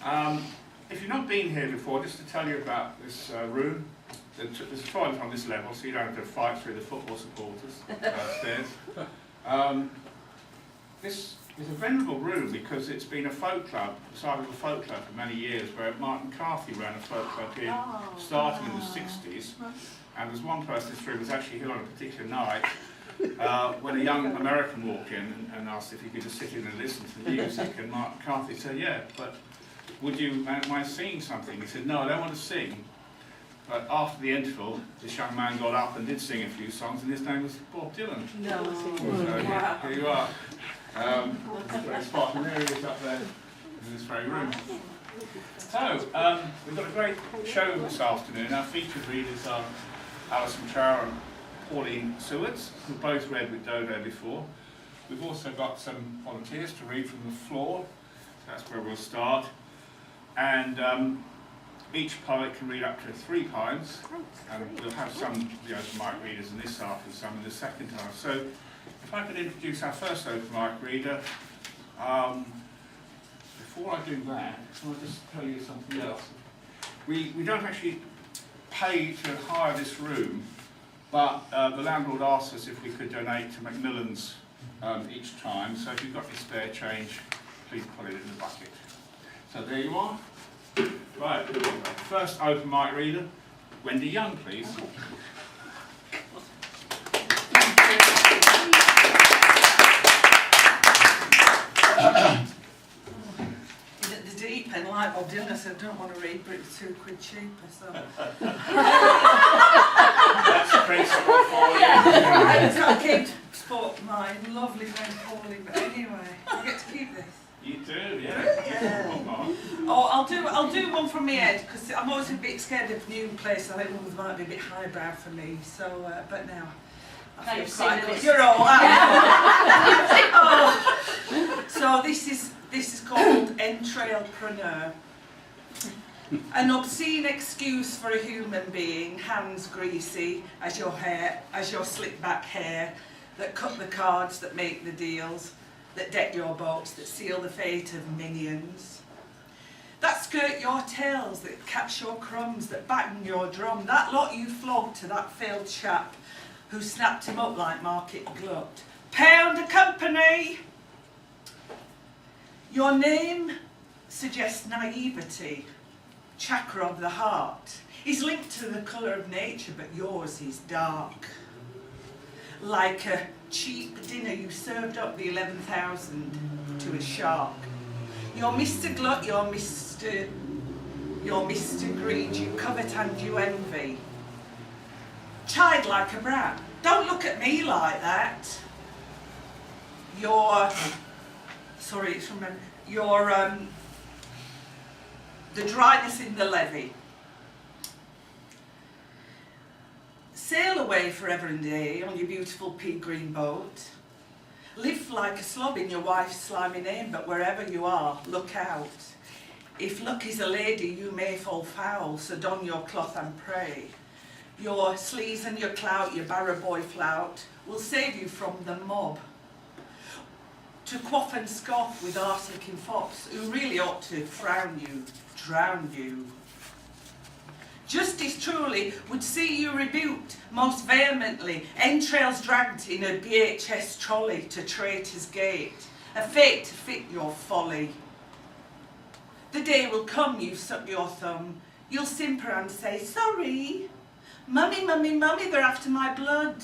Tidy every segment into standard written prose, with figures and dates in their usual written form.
If you've not been here before, just to tell you about this room, there's a toilet on this level, so you don't have to fight through the football supporters downstairs. This is a venerable room because it's been a folk club, the site of a folk club for many years, where Martin Carthy ran a folk club here, starting in the 60s. And there's one person in this room was actually here on a particular night when a young American walked in and asked if he could just sit in and listen to the music, and Martin Carthy said, yeah, but would you mind singing something? He said, no, I don't want to sing. But after the interval, this young man got up and did sing a few songs, and his name was Bob Dylan. No. So Wow. here you are. Great spot, and there he is up there in this very room. So, we've got a great show this afternoon. Our featured readers are Alison Trower and Pauline Sewards, who both read with Dodo before. We've also got some volunteers to read from the floor. That's where we'll start. And each poet can read up to 3 poems, and we'll have some open mic readers in this half and some in the second half. So, if I could introduce our first open mic reader. Before I do that, I'll just tell you something else. We don't actually pay to hire this room, but the landlord asked us if we could donate to Macmillan's each time. So if you've got any spare change, please put it in the bucket. So there you are. Right, first open mic reader, Wendy Young, please. The deep end, like Bob Dylan said, I don't want to read, but it's £2 cheaper, so. That's the principle for you. I keep sport my lovely friend Pauline, but anyway, I get to keep this. You do, yeah. Oh, I'll do one from my head, because I'm always a bit scared of new places. I think ones might be a bit highbrow for me, so, but now. I feel quite good. You're all right. Oh. So this is called Entrailpreneur. An obscene excuse for a human being, hands greasy as your slick back hair, that cut the cards, that make the deals, that deck your boats, that seal the fate of minions. That skirt your tails, that catch your crumbs, that batten your drum, that lot you flogged to that failed chap who snapped him up like Market Glut. Pound a company! Your name suggests naivety, chakra of the heart. He's linked to the colour of nature, but yours is dark. Like a cheap dinner you served up the 11,000 to a shark. You're Mr. Glut, you're Mr. Greed, you covet and you envy. Chide like a brat. Don't look at me like that. You're the dryness in the levee. Sail away forever and a day on your beautiful pea green boat. Live like a slob in your wife's slimy name, but wherever you are, look out. If luck is a lady, you may fall foul, so don your cloth and pray. Your sleaze and your clout, your barrow boy flout, will save you from the mob. To quaff and scoff with arse-licking fops, who really ought to frown you, drown you. Justice truly would see you rebuked most vehemently, entrails dragged in a BHS trolley to Traitor's Gate, a fate to fit your folly. The day will come, you suck your thumb, you'll simper and say, sorry. Mummy, mummy, mummy, they're after my blood.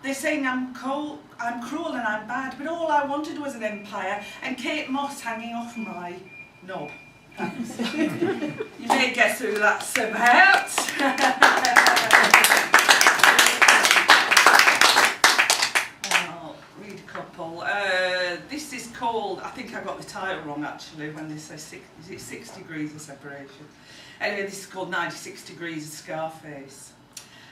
They're saying I'm cruel and I'm bad, but all I wanted was an empire and Kate Moss hanging off my knob. You may guess who that's about. I'll read a couple. This is called, I think I got the title wrong actually when they say is it 6 degrees of separation. Anyway, this is called 96 Degrees of Scarface.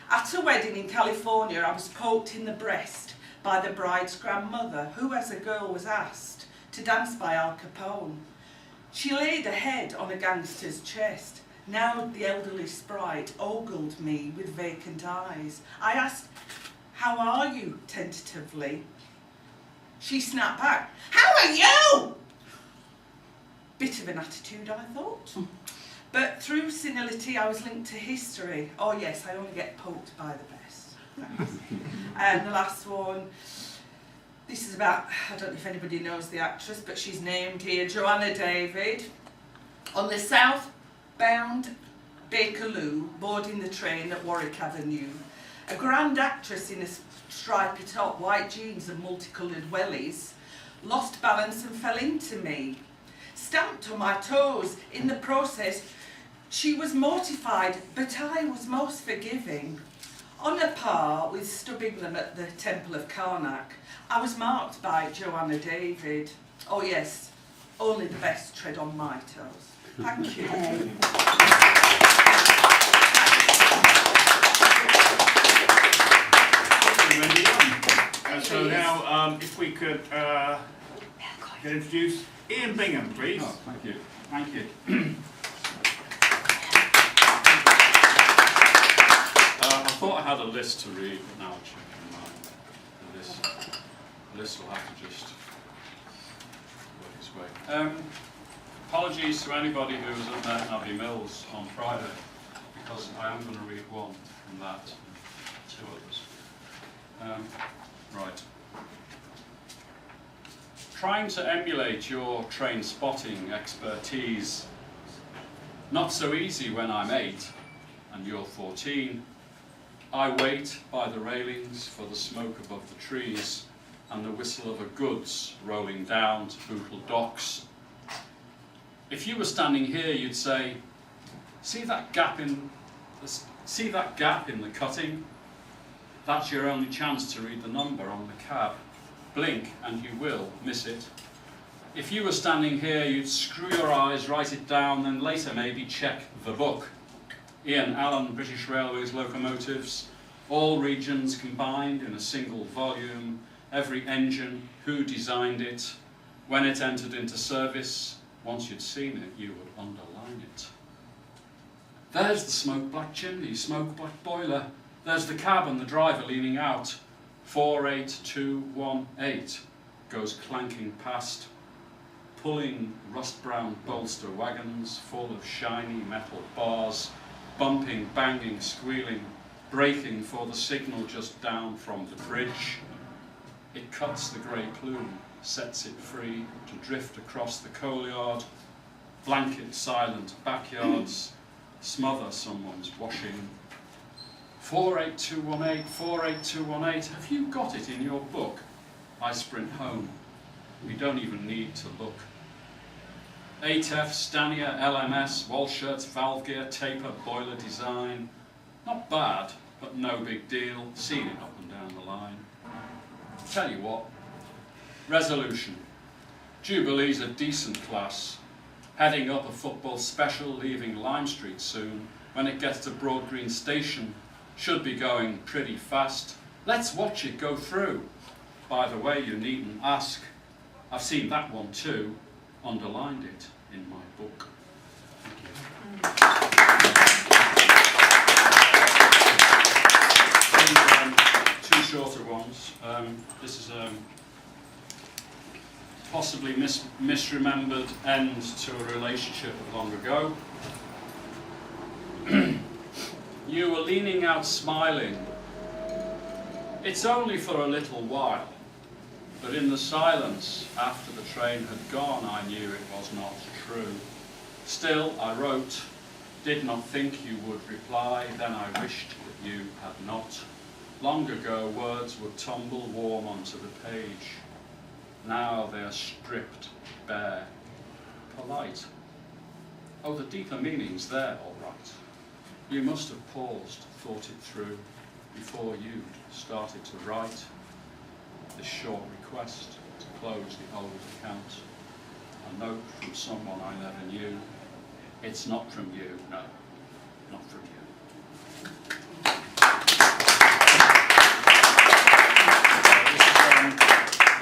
At a wedding in California, I was poked in the breast by the bride's grandmother, who as a girl was asked to dance by Al Capone. She laid her head on a gangster's chest. Now the elderly sprite ogled me with vacant eyes. I asked, how are you, tentatively? She snapped back, how are you? Bit of an attitude, I thought. But through senility, I was linked to history. Oh yes, I only get poked by the best. Thanks. And the last one, this is about, I don't know if anybody knows the actress, but she's named here, Joanna David. On the southbound Bakerloo, boarding the train at Warwick Avenue, a grand actress in a stripy top, white jeans and multicoloured wellies, lost balance and fell into me. Stamped on my toes. In the process, she was mortified, but I was most forgiving. On a par with stubbing them at the Temple of Karnak, I was marked by Joanna David. Oh yes, only the best tread on my toes. Thank you. Wendy. So now, if we could introduce Ian Bingham, please. Oh, thank you. Thank you. I thought I had a list to read, but now I'm checking mine. The list will have to just work its way. Apologies to anybody who was at Abbey Mills on Friday, because I am going to read one from that and two others. Right. Trying to emulate your train spotting expertise. Not so easy when I'm 8 and you're 14. I wait by the railings for the smoke above the trees and the whistle of a goods rolling down to Bootle docks. If you were standing here, you'd say, see that gap in the cutting? That's your only chance to read the number on the cab. Blink and you will miss it. If you were standing here, you'd screw your eyes, write it down, then later maybe check the book. Ian Allen, British Railways locomotives, all regions combined in a single volume, every engine, who designed it, when it entered into service. Once you'd seen it, you would underline it. There's the smoke black chimney, smoke black boiler. There's the cab and the driver leaning out. 48218 goes clanking past, pulling rust-brown bolster wagons full of shiny metal bars, bumping, banging, squealing, braking for the signal just down from the bridge. It cuts the grey plume, sets it free to drift across the coal yard, blanket silent backyards, smother someone's washing. 48218, 48218, have you got it in your book? I sprint home. We don't even need to look. 8F, Stania, LMS, Walshirts, valve gear, taper, boiler design. Not bad, but no big deal. Seen it up and down the line. Tell you what, resolution. Jubilee's a decent class. Heading up a football special, leaving Lime Street soon. When it gets to Broad Green Station, should be going pretty fast. Let's watch it go through. By the way, you needn't ask. I've seen that one too. Underlined it in my book. Thank you. Two shorter ones. This is possibly misremembered end to a relationship of long ago. You were leaning out smiling. It's only for a little while. But in the silence, after the train had gone, I knew it was not true. Still, I wrote, did not think you would reply, then I wished that you had not. Long ago, words would tumble warm onto the page. Now they are stripped bare, polite. Oh, the deeper meaning's there, all right. You must have paused, thought it through, before you'd started to write this short request to close the old account. A note from someone I never knew. It's not from you, no, not from you.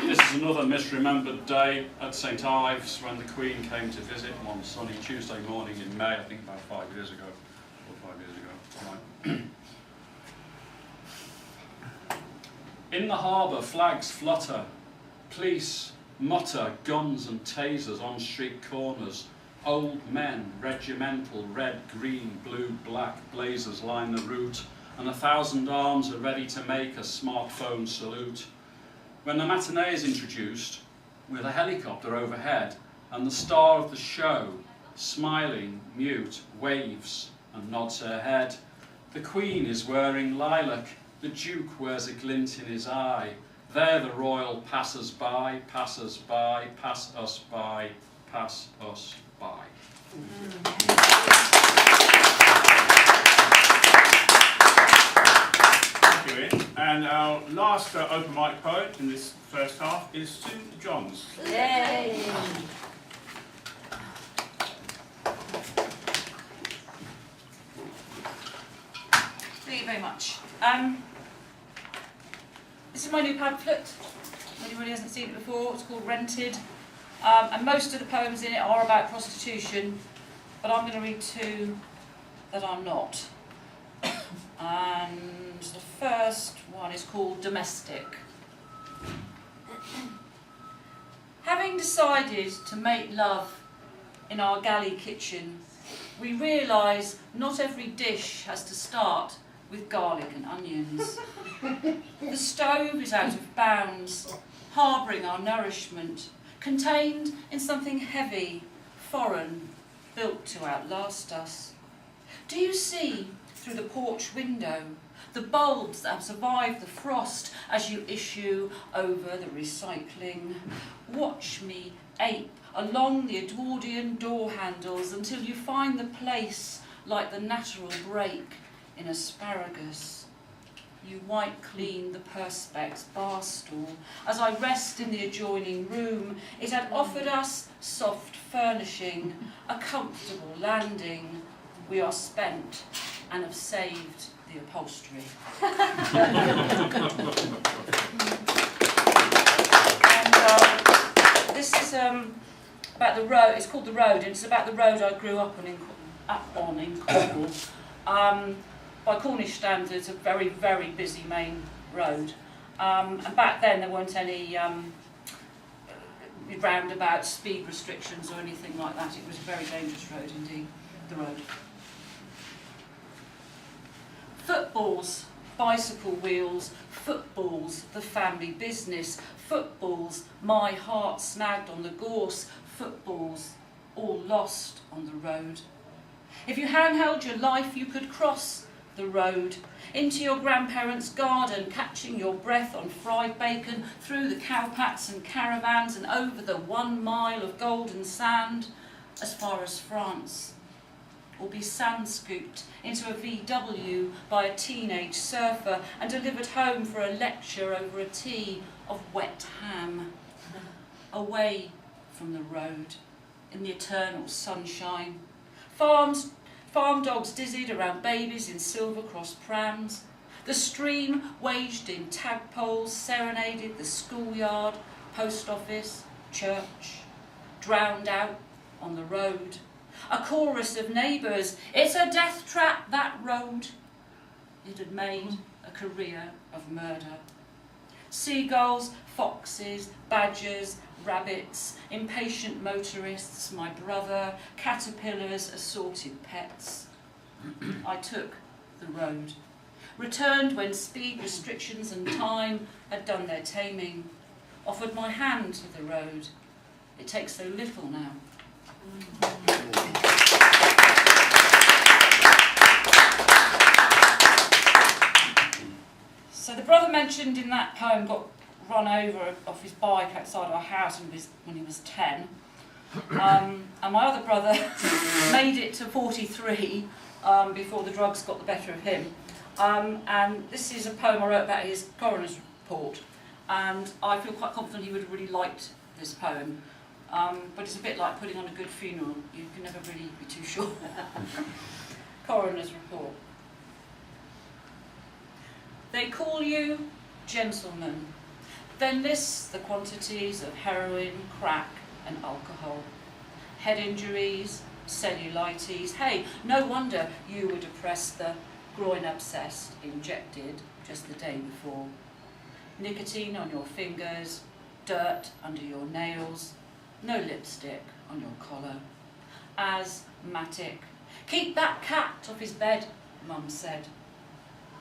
This is another misremembered day at St Ives when the Queen came to visit one sunny Tuesday morning in May, I think about 5 years ago. Right. In the harbour, flags flutter, police mutter, guns and tasers on street corners, Old men, regimental, red, green, blue, black blazers line the route, and 1,000 arms are ready to make a smartphone salute. When the matinee is introduced, with a helicopter overhead, and the star of the show, smiling, mute, waves and nods her head. The Queen is wearing lilac, the Duke wears a glint in his eye. There the royal passers-by, pass us by, pass us by, pass us by. Thank you, Ian. And our last open mic poet in this first half is Sue Johns. Yay! Thank you very much. This is my new pamphlet. Anybody hasn't seen it before? It's called Rented. And most of the poems in it are about prostitution, but I'm going to read two that I'm not. And the first one is called Domestic. Having decided to make love in our galley kitchen, we realise not every dish has to start with garlic and onions. The stove is out of bounds, harbouring our nourishment, contained in something heavy, foreign, built to outlast us. Do you see, through the porch window, the bulbs that have survived the frost as you issue over the recycling? Watch me ape along the Edwardian door handles until you find the place like the natural break in asparagus. You wipe clean the Perspex bar stool. As I rest in the adjoining room, it had offered us soft furnishing, a comfortable landing. We are spent and have saved the upholstery. And this is about the road. It's called The Road, and it's about the road I grew up on in Cornwall. By Cornish standards, a very, very busy main road. And back then there weren't any roundabouts, speed restrictions or anything like that. It was a very dangerous road indeed, the road. Footballs, bicycle wheels, footballs, the family business, footballs, my heart snagged on the gorse, footballs, all lost on the road. If you handheld your life, you could cross the road into your grandparents' garden, catching your breath on fried bacon, through the cowpats and caravans and over the 1 mile of golden sand as far as France. Or be sand scooped into a VW by a teenage surfer and delivered home for a lecture over a tea of wet ham. Away from the road in the eternal sunshine. Farm dogs dizzied around babies in Silver Cross prams. The stream, waged in tadpoles, serenaded the schoolyard, post office, church, drowned out on the road. A chorus of neighbours, it's a death trap, that road. It had made a career of murder. Seagulls, foxes, badgers, rabbits, impatient motorists, my brother, caterpillars, assorted pets. I took the road. Returned when speed restrictions and time had done their taming. Offered my hand to the road. It takes so little now. So the brother mentioned in that poem got run over off his bike outside our house when he was 10. And my other brother made it to 43 before the drugs got the better of him. And this is a poem I wrote about his coroner's report. And I feel quite confident he would have really liked this poem. But it's a bit like putting on a good funeral. You can never really be too sure. Coroner's report. They call you gentleman, then list the quantities of heroin, crack and alcohol. Head injuries, cellulitis. Hey, no wonder you were depressed, the groin abscess injected just the day before. Nicotine on your fingers, dirt under your nails, no lipstick on your collar. asthmatic. Keep that cat off his bed, Mum said.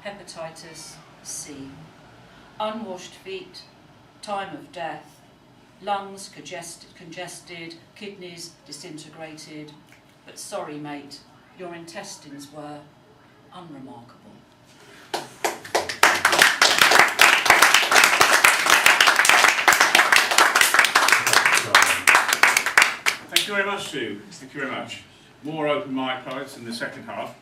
Hepatitis C. Unwashed feet, time of death. Lungs congested, kidneys disintegrated. But sorry, mate, your intestines were unremarkable. Thank you very much, Sue. Thank you very much. More open mic nights in the second half.